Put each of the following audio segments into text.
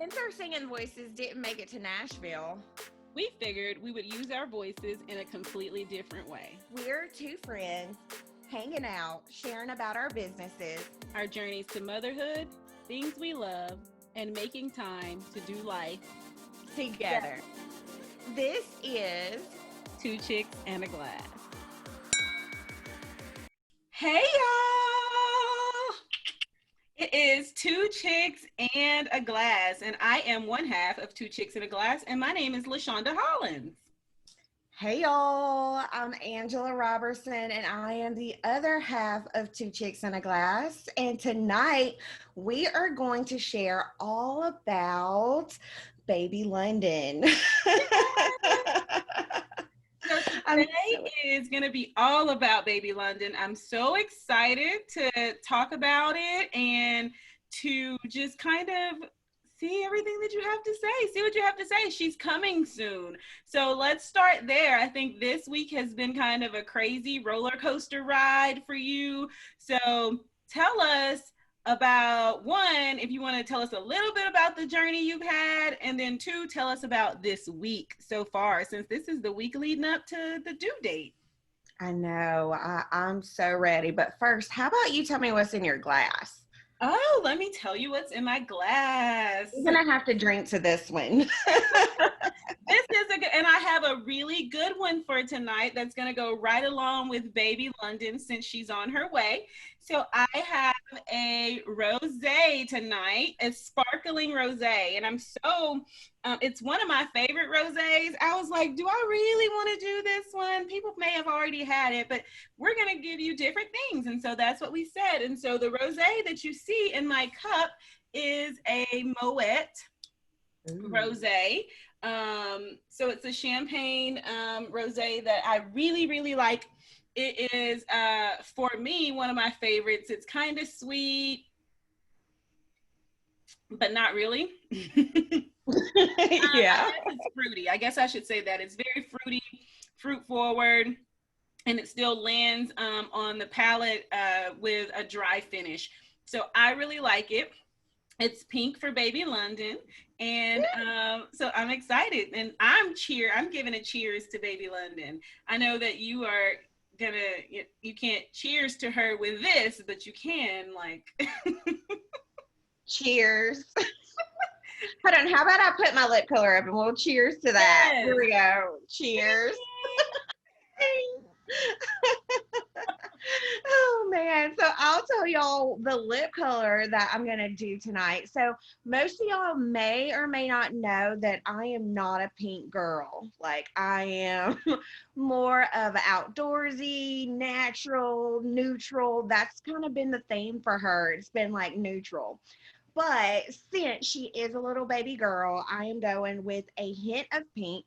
Since our singing voices didn't make it to Nashville, we figured we would use our voices in a completely different way. we're two friends hanging out, sharing about our businesses. Our journeys to motherhood, things we love, and making time to do life. Together. This is Two chicks and a glass. Hey y'all! It is Two Chicks and a Glass, and I am one half of Two Chicks and a Glass, and my name is Lashonda Hollins. Hey y'all, I'm Angela Robertson, and I am the other half of Two Chicks and a Glass. And tonight we are going to share all about Baby London. So today is going to be all about Baby London. I'm so excited to talk about it and to just kind of see everything that you have to say, see what you have to say. She's coming soon. So let's start there. I think this week has been kind of a crazy roller coaster ride for you. So tell us about, one, if you want to tell us a little bit about the journey you've had, and then two, tell us about this week so far, since this is the week leading up to the due date. I know, I'm so ready. But first, how about you tell me what's in your glass? Oh, let me tell you what's in my glass. You're going to have to drink to this one. This is a good, and I have a really good one for tonight that's going to go right along with Baby London since she's on her way. So I have a rosé tonight, a sparkling rosé, and I'm so, it's one of my favorite rosés. I was like, do I really want to do this one? People may have already had it, but we're going to give you different things. And so that's what we said. And so the rosé that you see in my cup is a Moet rosé. So it's a champagne rosé that I really, really like. It is, for me, one of my favorites. It's kind of sweet, but not really. Yeah. It's fruity. I guess I should say that. It's very fruity, fruit forward, and it still lands on the palate with a dry finish. So I really like it. It's pink for Baby London, and so I'm excited, and I'm giving a cheers to Baby London. I know that you are you can't cheers to her with this, but you can like. Cheers. Hold on, how about I put my lip color up and we'll cheers to that. Yes. Here we go. Cheers. Oh man, so I'll tell y'all the lip color that I'm gonna do tonight. So most of y'all may or may not know that I am not a pink girl. Like I am more of outdoorsy, natural, neutral. That's kind of been the theme for her. It's been like neutral. But since she is a little baby girl, I am going with a hint of pink.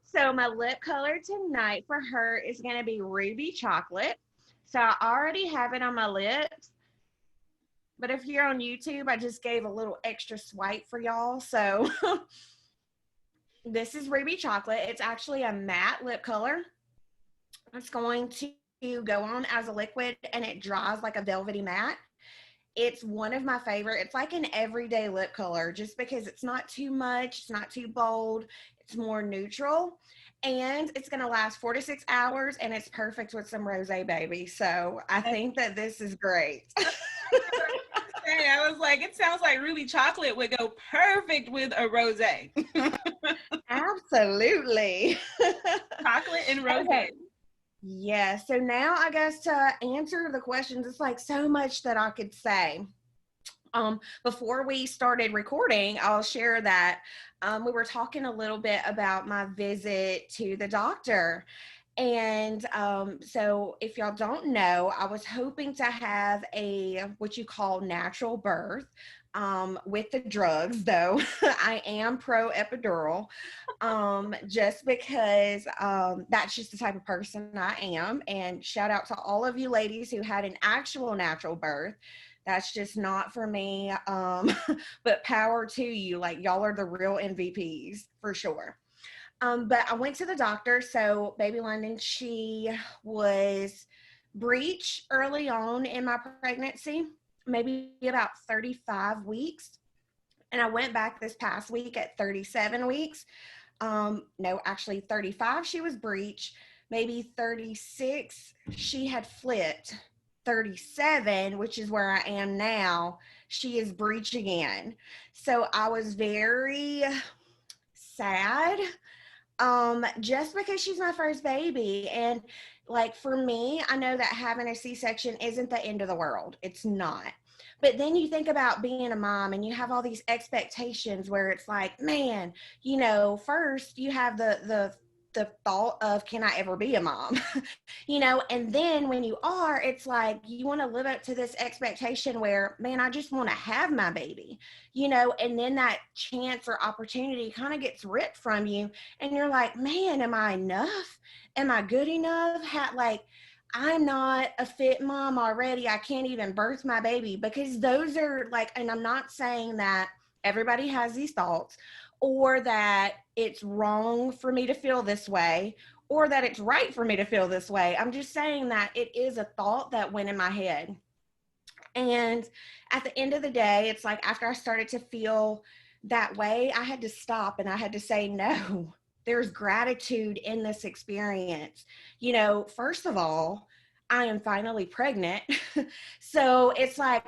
So my lip color tonight for her is going to be ruby chocolate. So I already have it on my lips. But if you're on YouTube, I just gave a little extra swipe for y'all. So this is ruby chocolate. It's actually a matte lip color. It's going to go on as a liquid and it dries like a velvety matte. It's one of my favorite. It's like an everyday lip color just because it's not too much. It's not too bold. It's more neutral. And it's going to last 4 to 6 hours. And it's perfect with some rosé, baby. So I think that this is great. I was like, it sounds like ruby chocolate would go perfect with a rosé. Absolutely. Chocolate and rosé. Okay. Yeah, so now I guess to answer the questions, it's like so much that I could say. Before we started recording, I'll share that we were talking a little bit about my visit to the doctor. And so if y'all don't know, I was hoping to have what you call natural birth. With the drugs, though. I am pro epidural, just because that's just the type of person I am. And shout out to all of you ladies who had an actual natural birth. That's just not for me. But power to you. Like, y'all are the real MVPs for sure. But I went to the doctor. So Baby London, she was breech early on in my pregnancy, maybe about 35 weeks. And I went back this past week at 37 weeks. No, actually 35, she was breech. Maybe 36, she had flipped. 37, which is where I am now, she is breech again. So I was very sad, just because she's my first baby. And like for me, I know that having a C-section isn't the end of the world. It's not. But then you think about being a mom and you have all these expectations where it's like, man, first you have the thought of, can I ever be a mom? And then when you are, it's like you want to live up to this expectation where, man, I just want to have my baby, and then that chance or opportunity kind of gets ripped from you. And you're like, man, am I enough? Am I good enough? I'm not a fit mom already. I can't even birth my baby, because those are like, and I'm not saying that everybody has these thoughts, or that it's wrong for me to feel this way, or that it's right for me to feel this way. I'm just saying that it is a thought that went in my head. And at the end of the day, it's like after I started to feel that way, I had to stop and I had to say, no, there's gratitude in this experience. First of all, I am finally pregnant. So it's like,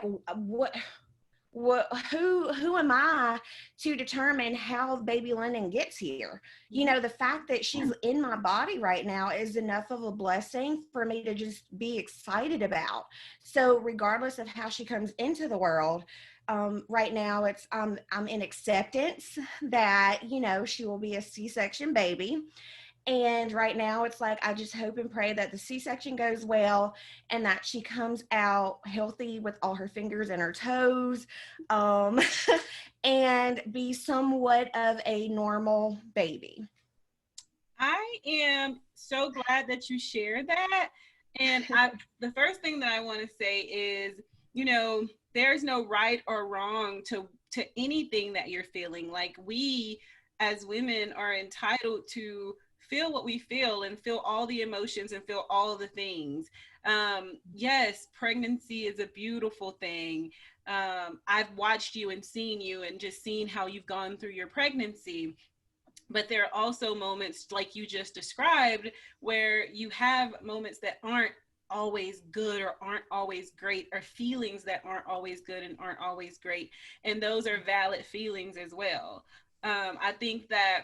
who am I to determine how baby London gets here? The fact that she's in my body right now is enough of a blessing for me to just be excited about. So regardless of how she comes into the world, right now it's I'm in acceptance that she will be a C-section baby. And right now it's like, I just hope and pray that the C-section goes well and that she comes out healthy with all her fingers and her toes, and be somewhat of a normal baby. I am so glad that you shared that. And the first thing that I want to say is, there's no right or wrong to anything that you're feeling. Like, we as women are entitled to feel what we feel and feel all the emotions and feel all the things. Yes, pregnancy is a beautiful thing. I've watched you and seen you and just seen how you've gone through your pregnancy. But there are also moments like you just described where you have moments that aren't always good or aren't always great, or feelings that aren't always good and aren't always great. And those are valid feelings as well. I think that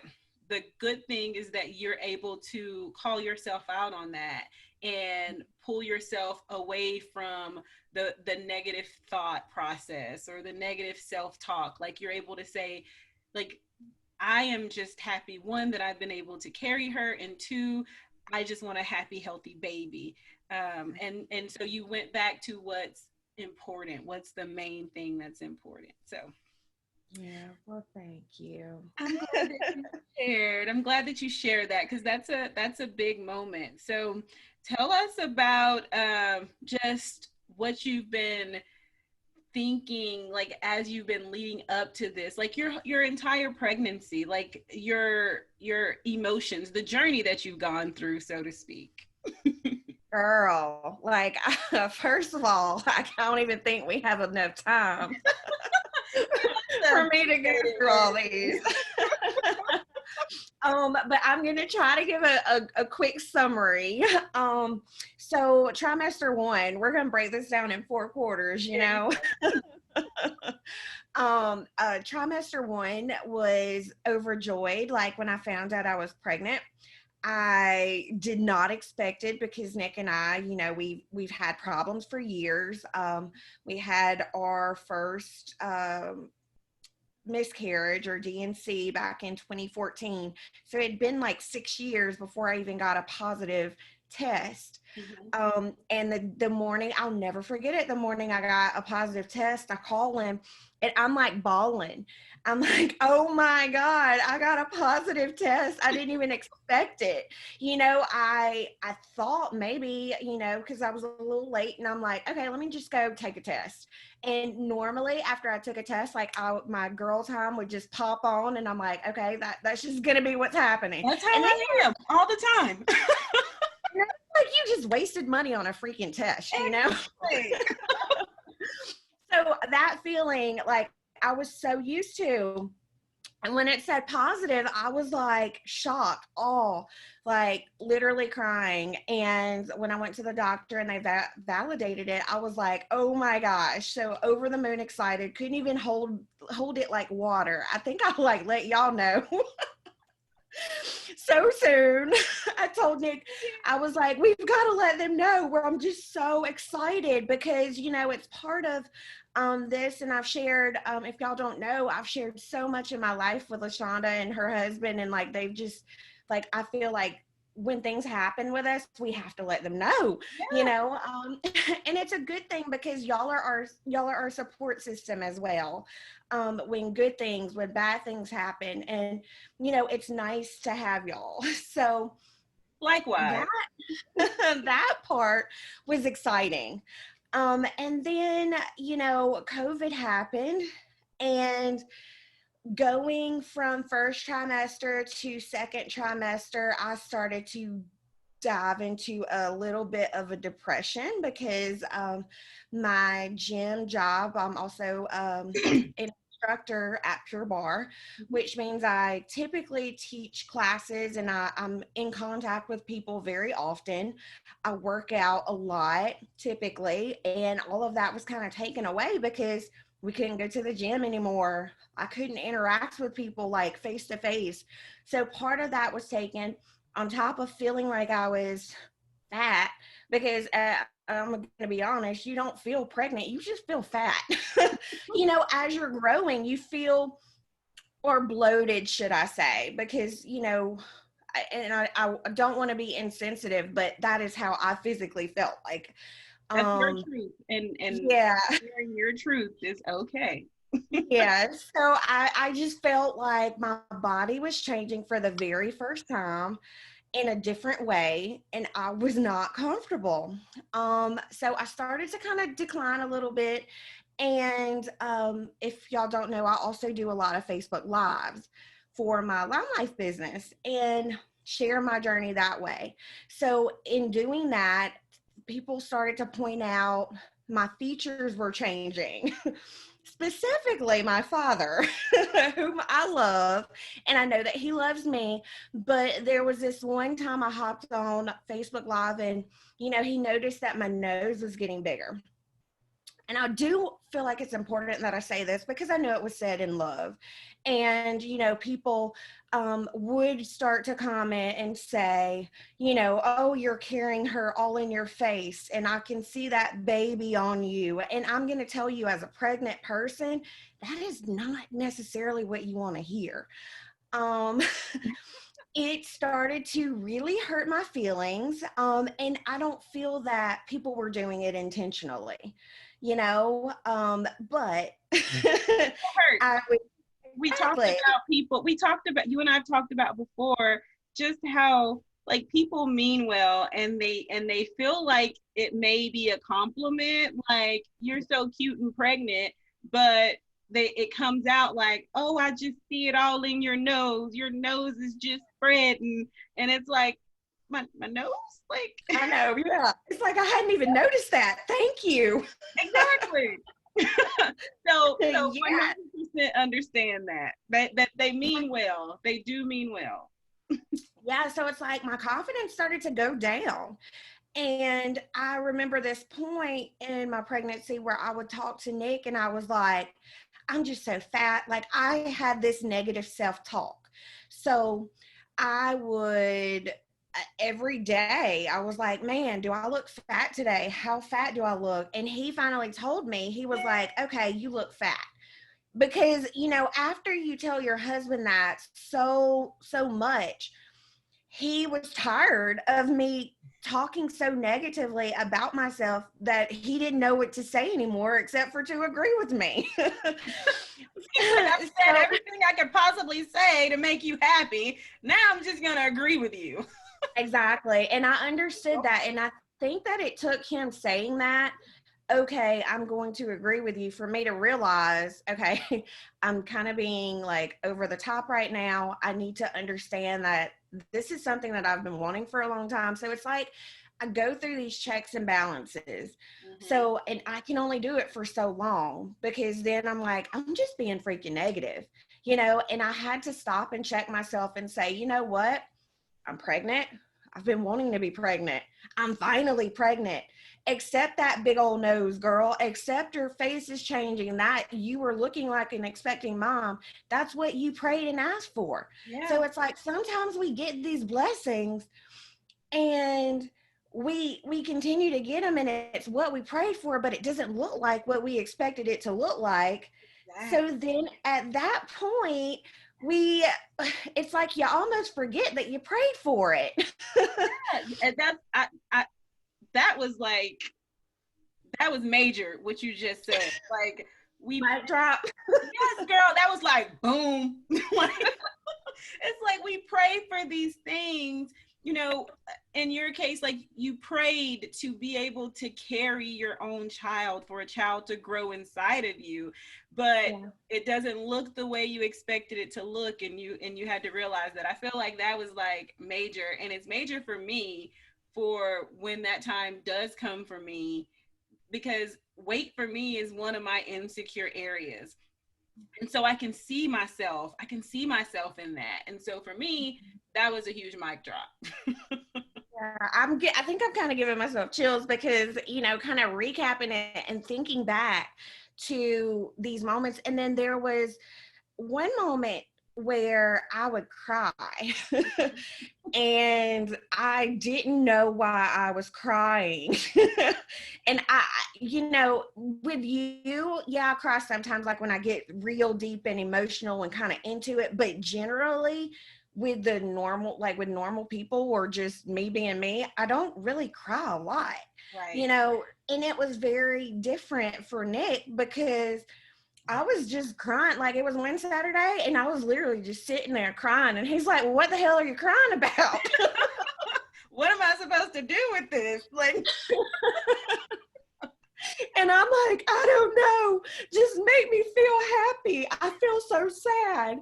the good thing is that you're able to call yourself out on that and pull yourself away from the negative thought process or the negative self-talk. Like, you're able to say, like, I am just happy, one, that I've been able to carry her, and two, I just want a happy, healthy baby. And so you went back to what's important, what's the main thing that's important. So yeah, well, thank you. I'm glad that you shared. I'm glad that you shared that, because that's a big moment. So tell us about just what you've been thinking, like, as you've been leading up to this, like your entire pregnancy, like your emotions, the journey that you've gone through, so to speak. Girl, like, first of all, I don't even think we have enough time for me to go through all these. But I'm going to try to give a quick summary. So trimester 1, we're going to break this down in 4 quarters, Trimester 1 was overjoyed. Like, when I found out I was pregnant, I did not expect it, because Nick and I, we've had problems for years. We had our first miscarriage, or D&C, back in 2014. So it'd been like 6 years before I even got a positive test. And the morning, I'll never forget it, the morning I got a positive test, I call him and I'm like bawling. I'm like, oh my God, I got a positive test. I didn't even expect it. I thought maybe, because I was a little late, and I'm like, okay, let me just go take a test. And normally after I took a test, like, my girl time would just pop on, and I'm like, okay, that's just going to be what's happening. That's how and then, I am all the time. like, you just wasted money on a freaking test, Exactly. So that feeling, like, I was so used to. And when it said positive, I was like shocked, all like literally crying. And when I went to the doctor and they validated it, I was like, oh my gosh. So over the moon excited, couldn't even hold it like water. I think I'll like let y'all know. So soon. I told Nick, I was like, we've got to let them know where I'm just so excited because, you know, it's part of this. And I've shared, if y'all don't know, I've shared so much in my life with Lashonda and her husband. And like, they've just like, I feel like when things happen with us, we have to let them know, you know, and it's a good thing because y'all are our support system as well. When good things, when bad things happen, and you know, it's nice to have y'all. So Likewise. that part was exciting. And then, you know, COVID happened, and going from first trimester to second trimester, I started to dive into a little bit of a depression because my gym job, I'm also an instructor at Pure Bar, which means I typically teach classes and I'm in contact with people very often. I work out a lot typically, and all of that was kind of taken away because we couldn't go to the gym anymore. I couldn't interact with people like face to face. So part of that was taken, on top of feeling like I was fat, because I'm going to be honest, you don't feel pregnant, you just feel fat. You know, as you're growing, you feel, or bloated, should I say, because, you know, I don't want to be insensitive, but that is how I physically felt like. That's your truth, and Yeah, sharing your truth is okay. yeah. So I just felt like my body was changing for the very first time in a different way, and I was not comfortable. So I started to kind of decline a little bit. And if y'all don't know, I also do a lot of Facebook Lives for my Line Life business and share my journey that way. So in doing that, people started to point out my features were changing. Specifically my father, whom I love, and I know that he loves me. But there was this one time I hopped on Facebook Live, and you know, he noticed that my nose was getting bigger. And I do feel like it's important that I say this because I know it was said in love. And, you know, people would start to comment and say, you know, oh, you're carrying her all in your face, and I can see that baby on you. And I'm going to tell you, as a pregnant person, that is not necessarily what you want to hear. Um, it started to really hurt my feelings. And I don't feel that people were doing it intentionally, you know, but I would, We talked exactly. about people, you and I have talked about before, just how like people mean well, and they feel like it may be a compliment, like you're so cute and pregnant, but it comes out like, oh, I just see it all in your nose is just spread, and it's like my nose, like I know, yeah. It's like I hadn't even noticed that. Thank you. exactly. So Yeah. 100% understand that they mean well. They do mean well. Yeah. So it's like my confidence started to go down. And I remember this point in my pregnancy where I would talk to Nick and I was like, I'm just so fat. Like I had this negative self-talk. So I would every day I was like, man, do I look fat today? How fat do I look? And he finally told me, he was like, okay, you look fat. Because, you know, after you tell your husband that so much, he was tired of me talking so negatively about myself that he didn't know what to say anymore except for to agree with me. I've said everything I could possibly say to make you happy. Now I'm just going to agree with you. Exactly. And I understood that. And I think that it took him saying that, okay, I'm going to agree with you, for me to realize, okay, I'm kind of being like over the top right now. I need to understand that this is something that I've been wanting for a long time. So it's like I go through these checks and balances. Mm-hmm. So, and I can only do it for so long because then I'm like, I'm just being freaking negative, and I had to stop and check myself and say, you know what? I'm pregnant. I've been wanting to be pregnant. I'm finally pregnant. Accept that big old nose, girl. Accept your face is changing. That you were looking like an expecting mom. That's what you prayed and asked for. Yeah. So it's like sometimes we get these blessings and we continue to get them and it's what we prayed for, but it doesn't look like what we expected it to look like. So Exactly. then at that point, we it's like you almost forget that you prayed for it. And that was like that was major what you just said. Like we Mic drop. yes, girl, that was like boom. Like, it's like we pray for these things, in your case, like you prayed to be able to carry your own child, for a child to grow inside of you, but Yeah. it doesn't look the way you expected it to look, and you had to realize that. I feel like that was like major, and it's major for me for when that time does come for me, because weight for me is one of my insecure areas. And so I can see myself in that. And so for me, that was a huge mic drop. Yeah, I think I'm kind of giving myself chills because, kind of recapping it and thinking back to these moments. And then there was one moment where I would cry and I didn't know why I was crying. And with you, yeah, I cry sometimes, like when I get real deep and emotional and kind of into it, but generally with with normal people or just me being me, I don't really cry a lot, Right. and it was very different for Nick because I was just crying. Like it was one Saturday and I was literally just sitting there crying. And he's like, well, what the hell are you crying about? What am I supposed to do with this? Like, And I'm like, I don't know. Just make me feel happy. I feel so sad.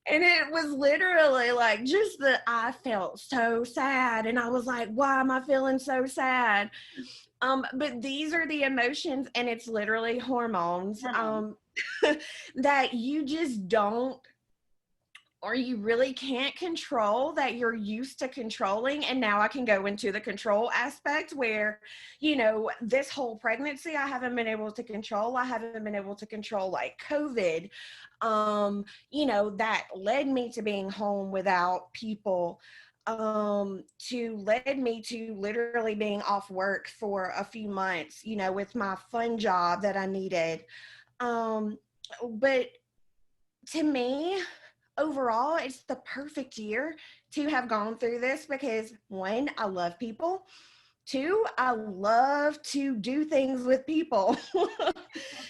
And it was literally like I felt so sad. And I was like, why am I feeling so sad? But these are the emotions, and it's literally hormones. hormones. That you just don't, or you really can't control, that you're used to controlling. And now I can go into the control aspect where, this whole pregnancy, I haven't been able to control. I haven't been able to control like COVID, that led me to being home without people, to led me to literally being off work for a few months, with my fun job that I needed. But to me, overall, it's the perfect year to have gone through this because one, I love people. Two, I love to do things with people.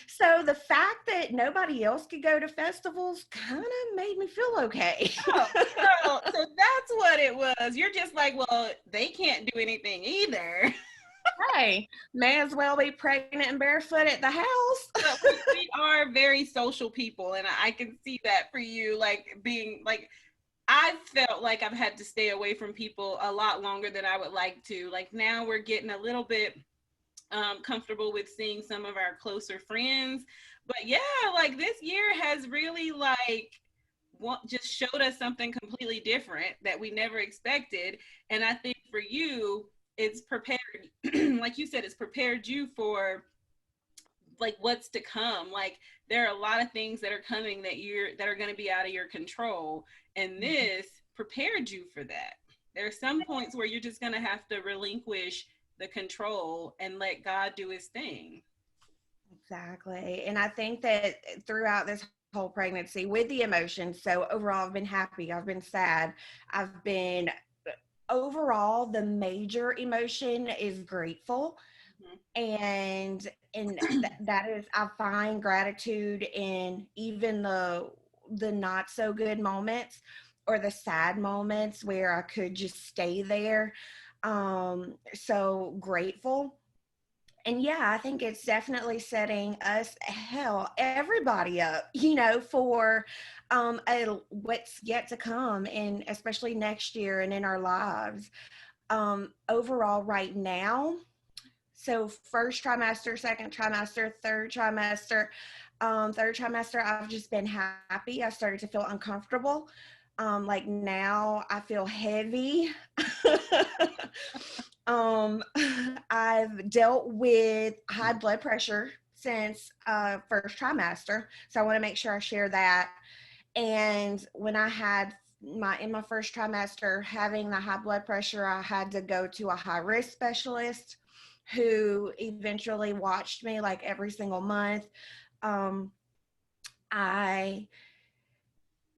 So the fact that nobody else could go to festivals kind of made me feel okay. Oh, so that's what it was. You're just like, well, they can't do anything either. Hey, may as well be pregnant and barefoot at the house. But we are very social people, and I can see that for you, like being like, I felt like I've had to stay away from people a lot longer than I would like to. Like now we're getting a little bit comfortable with seeing some of our closer friends. But yeah, like this year has really like just showed us something completely different that we never expected. And I think for you, it's prepared, like you said, it's prepared you for like what's to come. Like there are a lot of things that are coming that are going to be out of your control, and this prepared you for that. There are some points where you're just going to have to relinquish the control and let God do his thing. Exactly. And I think that throughout this whole pregnancy with the emotions, so overall, I've been happy, I've been sad, I've been, overall, the major emotion is grateful. And that is, I find gratitude in even the not so good moments or the sad moments where I could just stay there. So grateful. And yeah, I think it's definitely setting us, hell, everybody up, for what's yet to come, and especially next year and in our lives. overall right now, so first trimester, second trimester, third trimester, I've just been happy. I started to feel uncomfortable. Like now I feel heavy. um, I've dealt with high blood pressure since first trimester. So I want to make sure I share that. And when I had in my first trimester having the high blood pressure, I had to go to a high risk specialist who eventually watched me like every single month. Um, I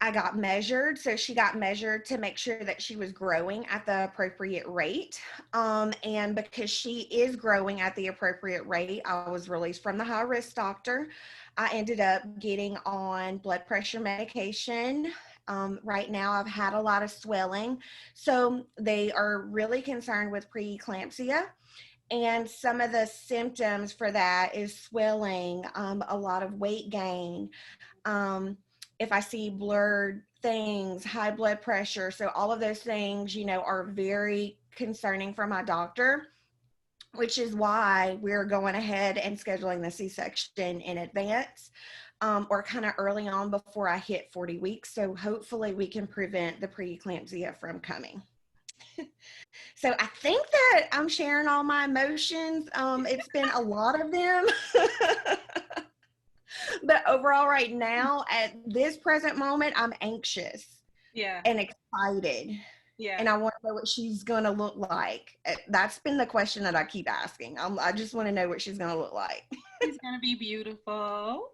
I got measured. So she got measured to make sure that she was growing at the appropriate rate. And because she is growing at the appropriate rate, I was released from the high risk doctor. I ended up getting on blood pressure medication. Right now, I've had a lot of swelling. So they are really concerned with preeclampsia. And some of the symptoms for that is swelling, a lot of weight gain, um, if I see blurred things, high blood pressure. So all of those things, are very concerning for my doctor, which is why we're going ahead and scheduling the C-section in advance, or kind of early on before I hit 40 weeks. So hopefully we can prevent the preeclampsia from coming. So I think that I'm sharing all my emotions. It's been a lot of them. But overall, right now, at this present moment, I'm anxious and excited. And I want to know what she's going to look like. That's been the question that I keep asking. I just want to know what she's going to look like. She's going to be beautiful.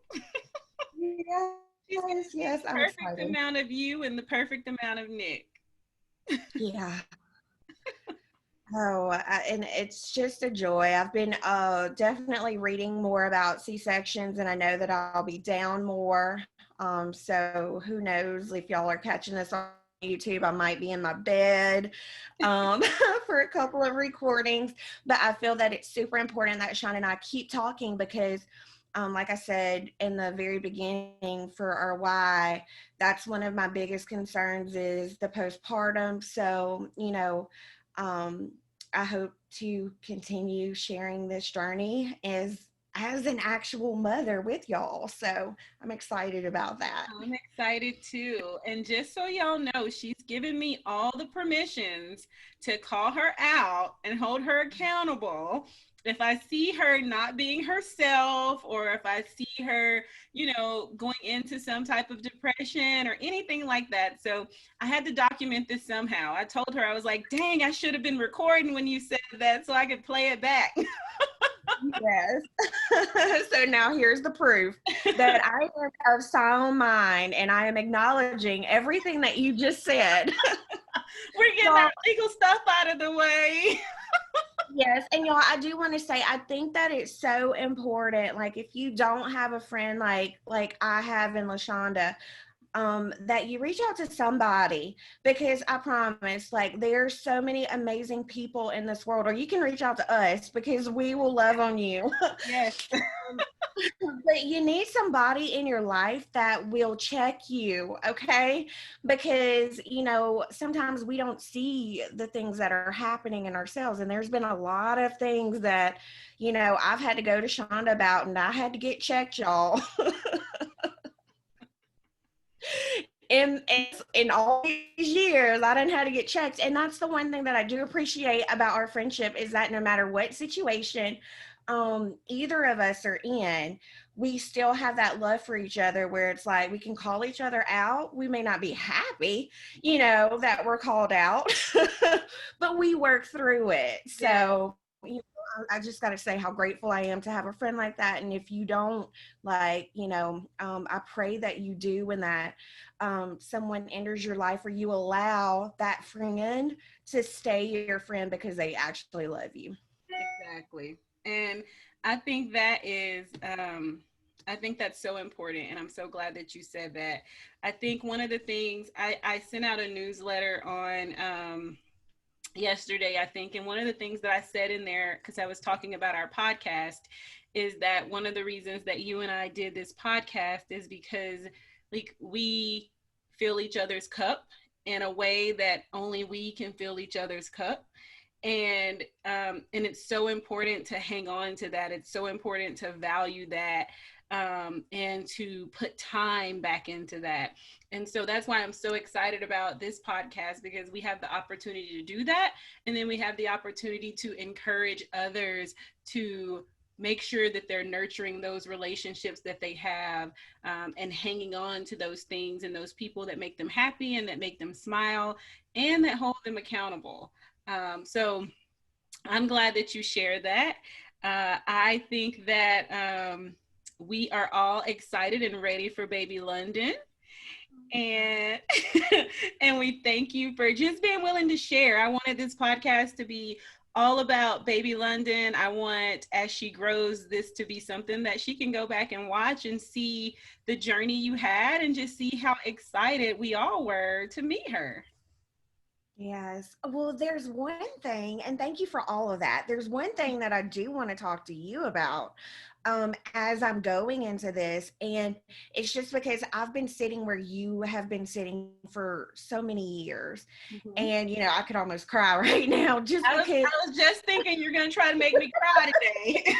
Yes, I'm perfect excited. Amount of you and the perfect amount of Nick. Yeah. And it's just a joy. I've been definitely reading more about C-sections, and I know that I'll be down more. So who knows if y'all are catching this on YouTube, I might be in my bed for a couple of recordings. But I feel that it's super important that Sean and I keep talking because, like I said in the very beginning for our why, that's one of my biggest concerns is the postpartum. So, I hope to continue sharing this journey as an actual mother with y'all. So I'm excited about that. I'm excited too. And just so y'all know, she's given me all the permissions to call her out and hold her accountable if I see her not being herself, or if I see her, going into some type of depression or anything like that. So I had to document this somehow. I told her, I was like, dang, I should have been recording when you said that so I could play it back. Yes. So now here's the proof that I am of sound mind and I am acknowledging everything that you just said. We're getting our legal stuff out of the way. Yes. And I do want to say, I think that it's so important. Like if you don't have a friend like I have in Lashonda, that you reach out to somebody, because I promise, like, there's so many amazing people in this world, or you can reach out to us because we will love on you. Yes. But you need somebody in your life that will check you, okay? Because, sometimes we don't see the things that are happening in ourselves. And there's been a lot of things that, I've had to go to Shonda about, and I had to get checked, y'all. In all these years, I didn't have to get checked. And that's the one thing that I do appreciate about our friendship, is that no matter what situation either of us are in, we still have that love for each other, where it's like we can call each other out. We may not be happy, that we're called out, but we work through it. So, I just got to say how grateful I am to have a friend like that. And if you don't, I pray that you do, when that someone enters your life, or you allow that friend to stay your friend because they actually love you. Exactly. And I think that is, I think that's so important. And I'm so glad that you said that. I think one of the things, I sent out a newsletter on yesterday, I think, and one of the things that I said in there, because I was talking about our podcast, is that one of the reasons that you and I did this podcast is because, like, we fill each other's cup in a way that only we can fill each other's cup. And it's so important to hang on to that. It's so important to value that, and to put time back into that. And so that's why I'm so excited about this podcast, because we have the opportunity to do that. And then we have the opportunity to encourage others to make sure that they're nurturing those relationships that they have, and hanging on to those things and those people that make them happy and that make them smile and that hold them accountable. So I'm glad that you shared that. I think that we are all excited and ready for baby London. And and we thank you for just being willing to share. I wanted this podcast to be all about baby London. I want, as she grows, this to be something that she can go back and watch and see the journey you had, and just see how excited we all were to meet her. Yes. Well, there's one thing, and thank you for all of that. There's one thing that I do want to talk to you about as I'm going into this. And it's just because I've been sitting where you have been sitting for so many years. Mm-hmm. And, I could almost cry right now just because I was just thinking you're going to try to make me cry today.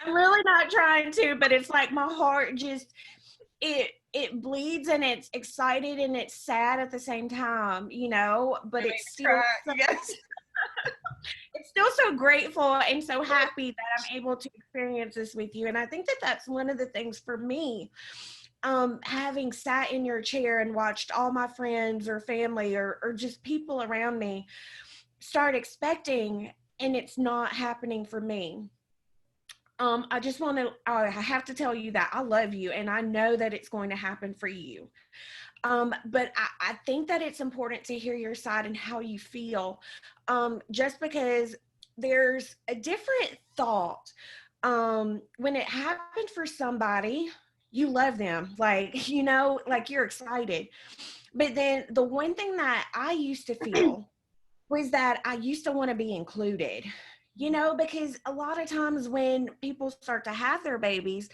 I'm really not trying to, but it's like my heart just, it bleeds and it's excited and it's sad at the same time, but it's still so, Yes. it's still so grateful and so happy that I'm able to experience this with you. And I think that that's one of the things for me, having sat in your chair and watched all my friends or family or just people around me start expecting, and it's not happening for me. I just want to, I have to tell you that I love you and I know that it's going to happen for you. But I think that it's important to hear your side and how you feel, just because there's a different thought. When it happened for somebody, you love them, like, like you're excited. But then the one thing that I used to feel was that I used to want to be included, because a lot of times when people start to have their babies,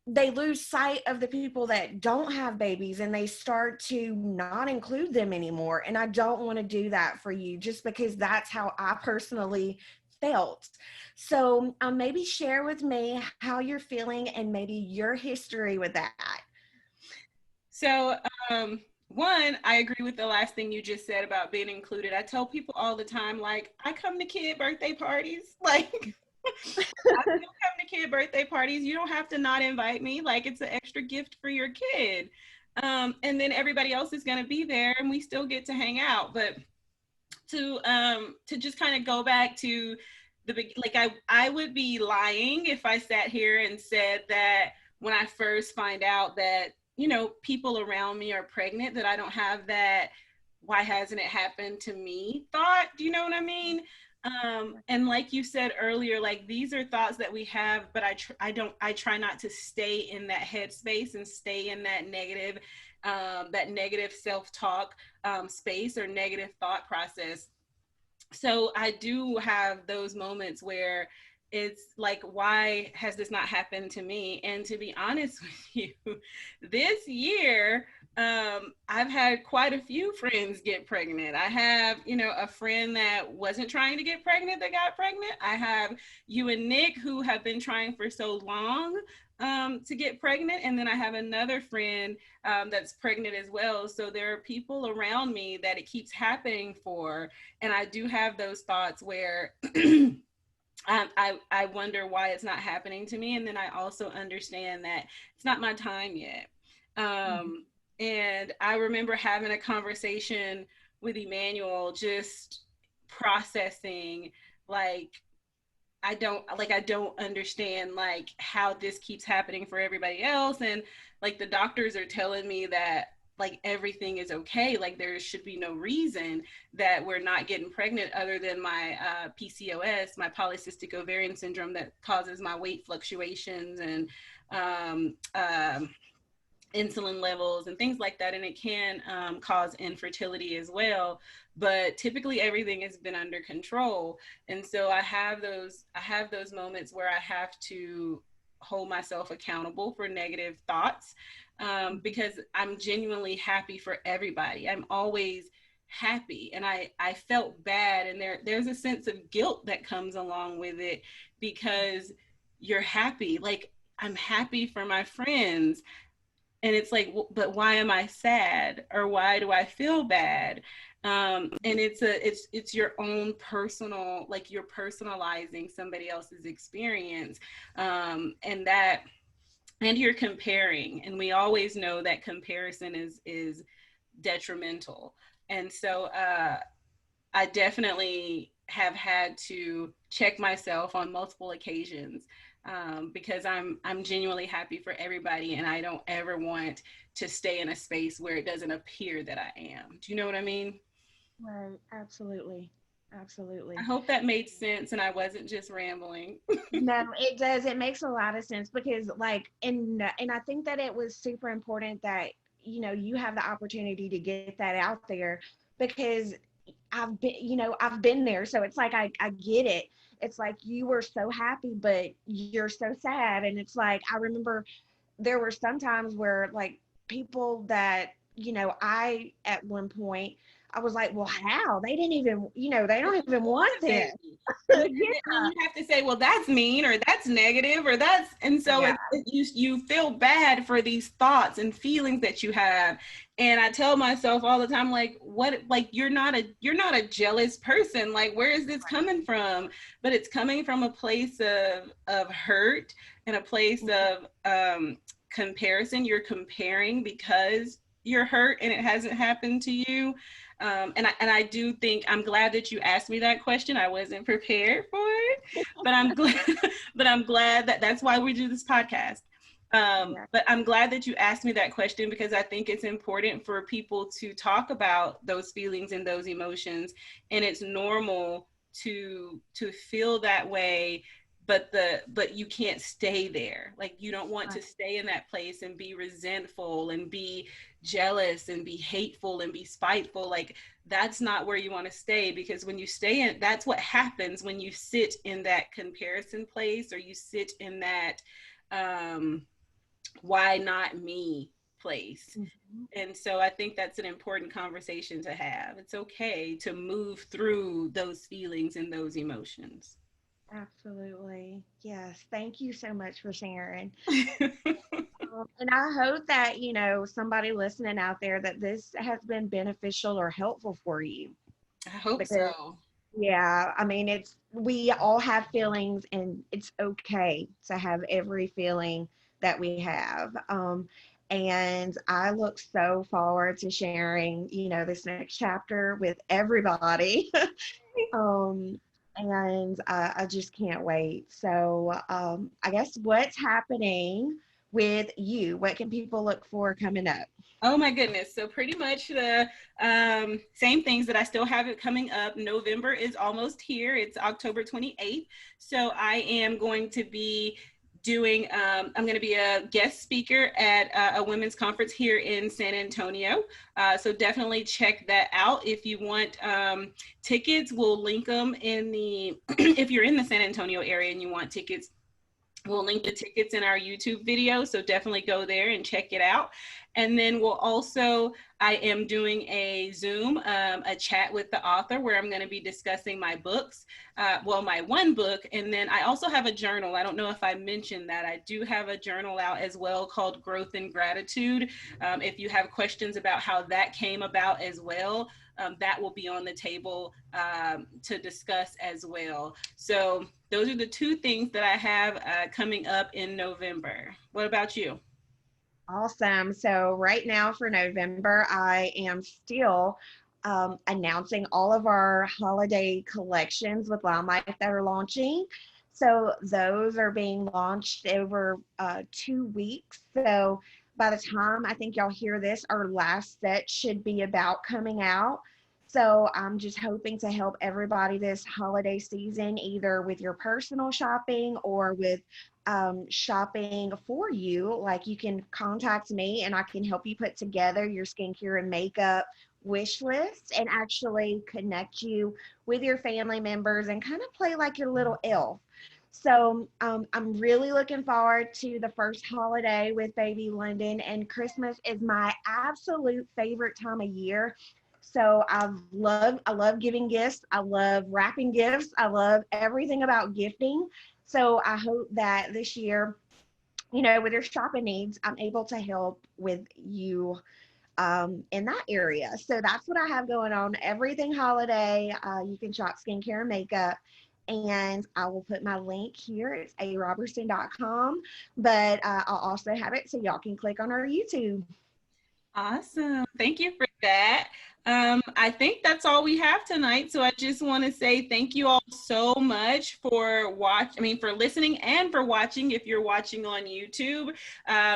they lose sight of the people that don't have babies and they start to not include them anymore. And I don't want to do that for you, just because that's how I personally felt. So maybe share with me how you're feeling and maybe your history with that. So, one, I agree with the last thing you just said about being included. I tell people all the time, like, I come to kid birthday parties. Like, I still come to kid birthday parties. You don't have to not invite me. Like, it's an extra gift for your kid. And then everybody else is going to be there and we still get to hang out. But to just kind of go back to like, I would be lying if I sat here and said that when I first find out that, people around me are pregnant, that I don't have that why hasn't it happened to me thought. Do you know what I mean? And like you said earlier, like, these are thoughts that we have, but I try not to stay in that headspace and stay in that negative self-talk space or negative thought process. So I do have those moments where it's like, why has this not happened to me? And to be honest with you, this year, I've had quite a few friends get pregnant. I have, a friend that wasn't trying to get pregnant that got pregnant. I have you and Nick, who have been trying for so long to get pregnant. And then I have another friend that's pregnant as well. So there are people around me that it keeps happening for. And I do have those thoughts where I wonder why it's not happening to me. And then I also understand that it's not my time yet. And I remember having a conversation with Emmanuel, just processing, like, I don't understand, like, how this keeps happening for everybody else. And like, the doctors are telling me that, like, everything is okay. Like, there should be no reason that we're not getting pregnant other than my PCOS, my polycystic ovarian syndrome, that causes my weight fluctuations and insulin levels and things like that. And it can cause infertility as well. But typically everything has been under control. And so I have those moments where I have to hold myself accountable for negative thoughts, because I'm genuinely happy for everybody. I'm always happy, and I felt bad, and there's a sense of guilt that comes along with it, because you're happy. Like, I'm happy for my friends, and it's like, but why am I sad, or why do I feel bad? And it's your own personal, like, you're personalizing somebody else's experience, and that, and you're comparing, and we always know that comparison is detrimental. And so I definitely have had to check myself on multiple occasions, because I'm genuinely happy for everybody, and I don't ever want to stay in a space where it doesn't appear that I am. Do you know what I mean? Right. Absolutely. I Absolutely. hope that made sense and I wasn't just rambling. No, it does. It makes a lot of sense because, like, and I think that it was super important that you have the opportunity to get that out there because I've been there. So it's like I get it. It's like you were so happy, but you're so sad, and it's like I remember there were some times where, like, people that I at one point I was like, well, how they didn't even they don't even want this. Baby. Yeah, And then you have to say, well, that's mean, or that's negative, or that's, and so yeah, you feel bad for these thoughts and feelings that you have. And I tell myself all the time, like, what, like, you're not a jealous person. Like, where is this coming from? But it's coming from a place of hurt, and a place of comparison. You're comparing because you're hurt and it hasn't happened to you. And I do think, I'm glad that you asked me that question. I wasn't prepared for it, but I'm glad. But I'm glad that that's why we do this podcast. yeah, But I'm glad that you asked me that question, because I think it's important for people to talk about those feelings and those emotions, and it's normal to feel that way, but you can't stay there. Like, you don't want to right, stay in that place and be resentful and be jealous and be hateful and be spiteful. Like, that's not where you want to stay, because when you stay in, that's what happens when you sit in that comparison place, or you sit in that um why not me place. mhm, And so I think that's an important conversation to have. It's okay to move through those feelings and those emotions. absolutely. Yes, thank you so much for sharing. And I hope that somebody listening out there that this has been beneficial or helpful for you I hope because so. yeah, I mean, we all have feelings, and it's okay to have every feeling that we have. And I look so forward to sharing, this next chapter with everybody. um, and I just can't wait. So, I guess what's happening with you? What can people look for coming up? Oh my goodness. So pretty much the same things that I still have it coming up. November is almost here. It's October 28th. So I am going to be doing, I'm going to be a guest speaker at a women's conference here in San Antonio. So definitely check that out. If you want tickets, we'll link them in the, if you're in the San Antonio area and you want tickets, we'll link the tickets in our YouTube video, so definitely go there and check it out. And then we'll also, I am doing a Zoom, a chat with the author, where I'm going to be discussing my books, well, my one book. And then I also have a journal. I don't know if I mentioned that. I do have a journal out as well called Growth and Gratitude. If you have questions about how that came about as well, that will be on the table to discuss as well. So those are the two things that I have coming up in November. What about you? Awesome. So right now for November, I am still announcing all of our holiday collections with Lime Life that are launching. So those are being launched over 2 weeks. So by the time I think y'all hear this, our last set should be about coming out. So I'm just hoping to help everybody this holiday season, either with your personal shopping or with shopping for you. Like, you can contact me and I can help you put together your skincare and makeup wish list and actually connect you with your family members and kind of play like your little elf. So I'm really looking forward to the first holiday with baby London, and Christmas is my absolute favorite time of year So I love giving gifts. I love wrapping gifts. I love everything about gifting. So I hope that this year, you know, with your shopping needs, I'm able to help with you in that area. So that's what I have going on. Everything holiday. You can shop skincare and makeup. And I will put my link here. It's arobertson.com. But I'll also have it so y'all can click on our YouTube. Awesome. Thank you for that. I think that's all we have tonight. So I just want to say thank you all so much for for listening and for watching. If you're watching on YouTube,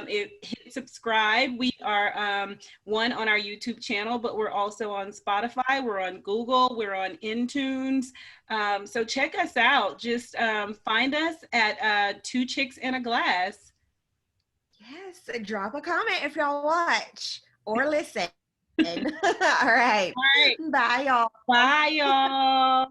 hit subscribe. We are one on our YouTube channel, but we're also on Spotify. We're on Google. We're on Intunes. So check us out. Just find us at Two Chicks in a Glass. Yes, drop a comment if y'all watch or listen. All right. All right. Bye, y'all. Bye, y'all.